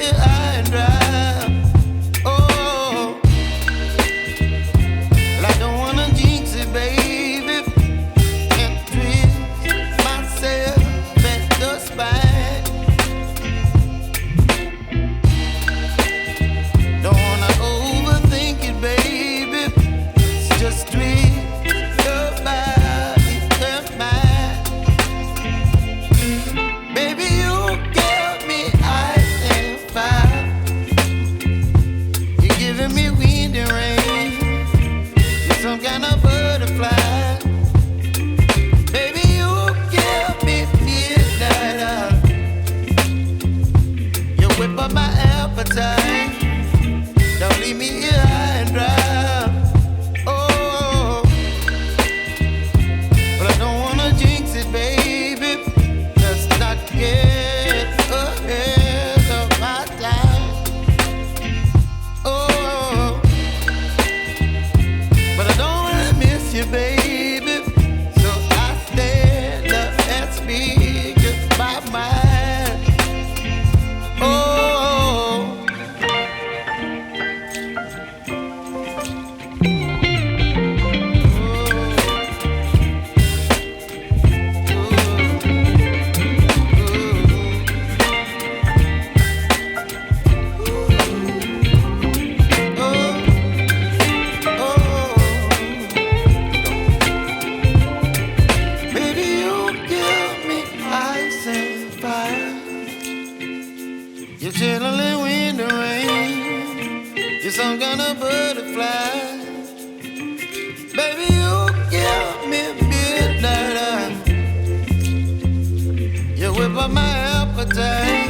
here high and dry. Oh, well, I don't wanna jinx it, baby, and twist myself at the spine. Don't wanna overthink it, baby. It's just twist your body and mine. Baby, you give me ice and fire. You're giving me wind and rain. You're some kind of butterfly. Baby, you give me midnight. You whip up my appetite. Don't leave me here high and dry. Oh, but I don't wanna jinx it, baby. Let's not get ahead of my time. Oh, but I don't wanna miss you, baby. So I stand up and speak my mind. Oh. Baby, you give me ice and fire. You're chilling wind and rain. You're some kind of butterfly. Baby, you give me midnight. You whip up my appetite.